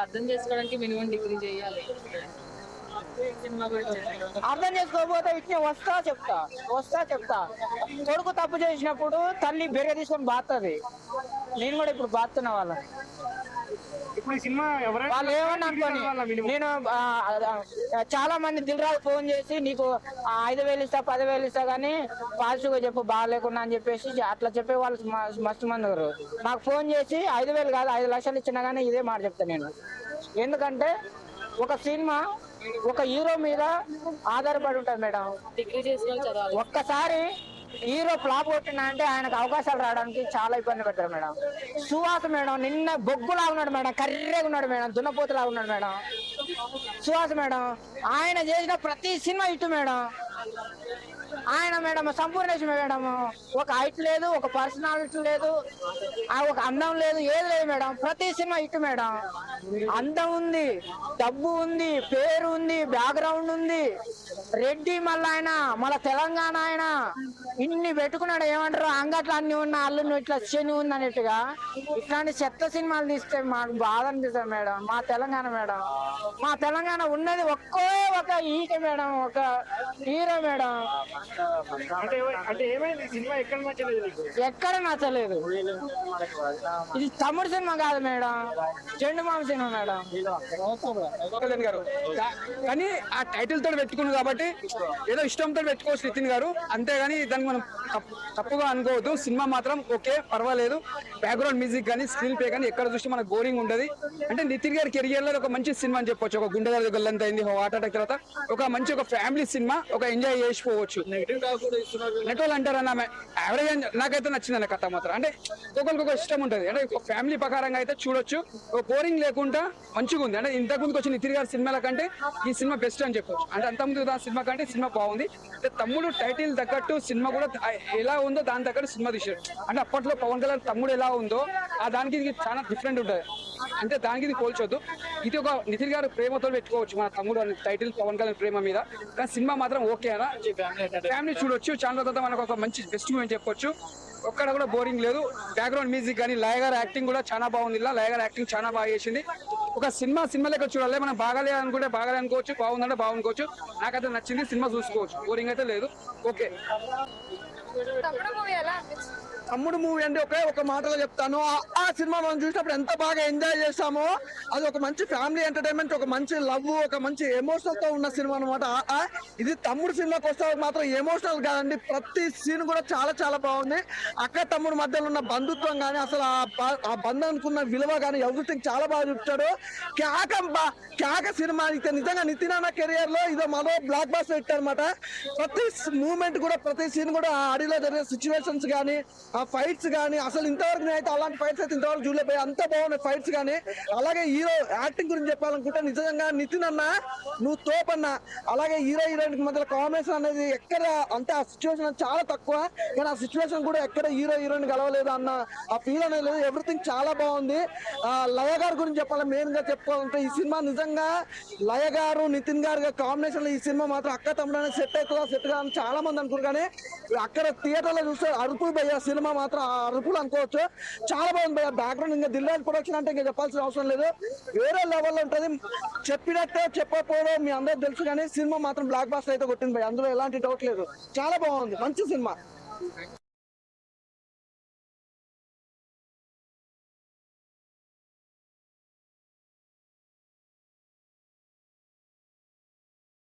అర్థం చేసుకోవడానికి minimum degree చేయాలి. అర్థం చేసుకోకపోతే ఇట్లా వస్తా చెప్తా. కొడుకు తప్పు చేసినప్పుడు తల్లి బెరగ తీసుకొని బాత్తది. నేను కూడా ఇప్పుడు బాతున్నా వాళ్ళని. ఇప్పుడు ఈ సినిమా వాళ్ళు ఏమన్నా అనుకోని నేను చాలా మంది దిల్రాజు ఫోన్ చేసి నీకు 5,000 ఇస్తా 10,000 ఇస్తా కానీ పాజిటివ్ గా చెప్పు బాగాలేకుండా అని చెప్పేసి అట్లా చెప్పే వాళ్ళు మస్తు మంది ఉన్నారు. నాకు ఫోన్ చేసి 5,000 కాదు 5 లక్షలు ఇచ్చినా కానీ ఇదే మాట చెప్తాను నేను. ఎందుకంటే ఒక సినిమా ఒక హీరో మీద ఆధారపడి ఉంటుంది మేడం. డిగ్రీ చేసిన చదవాలి. ఒక్కసారి హీరో ఫ్లాప్ కొట్టినా అంటే ఆయనకు అవకాశాలు రావడానికి చాలా ఇబ్బంది పెడతారు మేడం. సుహాస్ మేడం నిన్న బొగ్గులా ఉన్నాడు మేడం, కర్రెగా ఉన్నాడు మేడం, దున్నపోతులా ఉన్నాడు మేడం. సుహాస్ మేడం ఆయన చేసిన ప్రతి సినిమా ఇటు మేడం. ఆయన మేడం సంపూర్ణేష్ మేడం ఒక హైట్ లేదు, ఒక పర్సనాలిటీ లేదు, ఒక అందం లేదు, ఏది లేదు మేడం. ప్రతి సినిమా ఇటు మేడం. అందం ఉంది, డబ్బు ఉంది, పేరు ఉంది, బ్యాక్గ్రౌండ్ ఉంది. రెడ్డి మళ్ళీ ఆయన మళ్ళా తెలంగాణ ఆయన ఇన్ని పెట్టుకున్నాడు. ఏమంటారు అంగట్లో అన్ని ఉన్న అల్లు ఇట్లా శని ఉంది అన్నట్టుగా ఇట్లాంటి చెత్త సినిమాలు తీస్తే మాకు బాధ అనిపిస్తుంది మేడం. మా తెలంగాణ మేడం, మా తెలంగాణ ఉన్నది ఒక్కో ఒక ఈక మేడం, ఒక హీరో మేడం. ఎక్కడ నచ్చలేదు. ఇది తమ్ముడు సినిమా కాదు మేడం, చెండుమామ సినిమా మేడం. గారు కానీ ఆ టైటిల్ తోటి పెట్టుకున్నాడు కాబట్టి ఏదో ఇష్టంతో పెట్టుకోవచ్చు నితిన్ గారు, అంతేగాని దానికి మనం తప్పుగా అనుకోవద్దు. సినిమా మాత్రం ఓకే పర్వాలేదు. బ్యాక్గ్రౌండ్ మ్యూజిక్ కానీ స్క్రీన్ ప్లే కానీ ఎక్కడ చూస్తే మనకు బోరింగ్ ఉండదు. అంటే నితిన్ గారి కెరియర్ లో ఒక మంచి సినిమా అని చెప్పొచ్చు. ఒక గుండె గారి గల్లంత అయింది, హార్ట్ అటాక్ తర్వాత ఒక మంచి ఒక ఫ్యామిలీ సినిమా, ఒక ఎంజాయ్ చేసిపోవచ్చు. నెట్రోల్ అంటారన్న యావరేజ్ నాకైతే నచ్చింది అన్న కథ మాత్రం. అంటే ఒకరికి ఒక ఇష్టం ఉంటుంది. అంటే ఒక ఫ్యామిలీ ప్రకారంగా అయితే చూడొచ్చు. ఒక బోరింగ్ లేకుండా మంచిగా ఉంది. అంటే ఇంతకు ముందుకు వచ్చిన నితిన్ గారి సినిమాల కంటే ఈ సినిమా బెస్ట్ అని చెప్పొచ్చు. అంటే అంతకుముందు సినిమా కంటే సినిమా బాగుంది. అంటే తమ్ముడు టైటిల్ తగ్గట్టు సినిమా కూడా ఎలా ఉందో దాని తగ్గట్టు సినిమా తీసాడు. అంటే అప్పట్లో పవన్ కళ్యాణ్ తమ్ముడు ఎలా ఉందో ఆ దానికి ఇది చాలా డిఫరెంట్ ఉంటుంది. అంటే దానికి ఇది పోల్చొద్దు. ఇది ఒక నితిన్ గారు ప్రేమతో పెట్టుకోవచ్చు మన తమ్ముడు అని టైటిల్, పవన్ కళ్యాణ్ ప్రేమ మీద. కానీ సినిమా మాత్రం ఓకే అన్న, ఫ్యామిలీ చూడొచ్చు. చాలా తర్వాత మనకు ఒక మంచి బెస్ట్ మూవీ అని చెప్పొచ్చు. ఒక్కడ కూడా బోరింగ్ లేదు. బ్యాక్గ్రౌండ్ మ్యూజిక్ కానీ లయ గారి యాక్టింగ్ కూడా చాలా బాగుంది. లయ గారి యాక్టింగ్ చాలా బాగా చేసింది. ఒక సినిమా లెక్క చూడాలి. మనం బాగాలే అనుకుంటే బాగాలే అనుకోవచ్చు, బాగుందంటే బాగునుకోవచ్చు. నాకైతే నచ్చింది. సినిమా చూసుకోవచ్చు, బోరింగ్ అయితే లేదు. ఓకే. తమ్ముడు మూవీ అంటే ఒక మాటలో చెప్తాను. ఆ సినిమా మనం చూసినప్పుడు ఎంత బాగా ఎంజాయ్ చేస్తామో, అది ఒక మంచి ఫ్యామిలీ ఎంటర్టైన్మెంట్, ఒక మంచి లవ్, ఒక మంచి ఎమోషనల్ తో ఉన్న సినిమా అనమాట. ఇది తమ్ముడు సినిమాకి వస్తే మాత్రం ఎమోషనల్ కాదండి, ప్రతి సీన్ కూడా చాలా చాలా బాగుంది. అక్క తమ్ముడు మధ్యలో ఉన్న బంధుత్వం కానీ, అసలు ఆ బంధానికి ఉన్న విలువ కానీ ఎవ్రీథింగ్ చాలా బాగా చూపించాడు. కేక సినిమా అయితే నిజంగా నితిన్ అన్న కెరియర్ లో ఇదో మరో బ్లాక్ బాస్టర్ ఇట్టారనమాట. ప్రతి మూమెంట్ కూడా, ప్రతి సీన్ కూడా ఆడిలో జరిగే సిచ్యువేషన్స్ కానీ, ఆ ఫైట్స్ కానీ, అసలు ఇంతవరకు నేనైతే అలాంటి ఫైట్స్ అయితే ఇంతవరకు చూడలేకపోయా. అంత బాగున్నాయి ఫైట్స్ కానీ. అలాగే హీరో యాక్టింగ్ గురించి చెప్పాలనుకుంటే నిజంగా నితిన్ అన్న నువ్వు తోపన్న. అలాగే హీరో హీరోయిన్ మధ్య కాంబినేషన్ అనేది ఎక్కడ అంటే ఆ సిచ్యువేషన్ చాలా తక్కువ, కానీ ఆ సిచ్యువేషన్ కూడా ఎక్కడ హీరో హీరోయిన్ కలవలేదు అన్న ఆ ఫీల్ అనేది లేదు. ఎవ్రీథింగ్ చాలా బాగుంది. లయ గారి గురించి చెప్పాలి, మెయిన్ గా చెప్పుకోవాలంటే ఈ సినిమా నిజంగా లయ గారు నితిన్ గారు కాంబినేషన్ లో ఈ సినిమా మాత్రం అక్క తమ్ముడు అనేది సెట్ అవుతుందా సెట్ కాదని చాలా మంది అనుకున్నారు. కానీ అక్కడ థియేటర్ లో చూస్తే అరుపులు భయ్య సినిమా మాత్రం ఆ అరుపులు అనుకోవచ్చు. చాలా బాగుంది భయ్య. బ్యాక్గ్రౌండ్ ఇంకా దిల్రాజ్ ప్రొడక్షన్ అంటే ఇంకా చెప్పాల్సిన అవసరం లేదు, వేరే లెవెల్లో ఉంటుంది. చెప్పినట్టే చెప్పకపోవడం మీ అందరూ తెలుసు, కానీ సినిమా మాత్రం బ్లాక్ బాస్టర్ అయితే కొట్టింది భయ్య, అందులో ఎలాంటి డౌట్ లేదు. చాలా బాగుంది, మంచి సినిమా.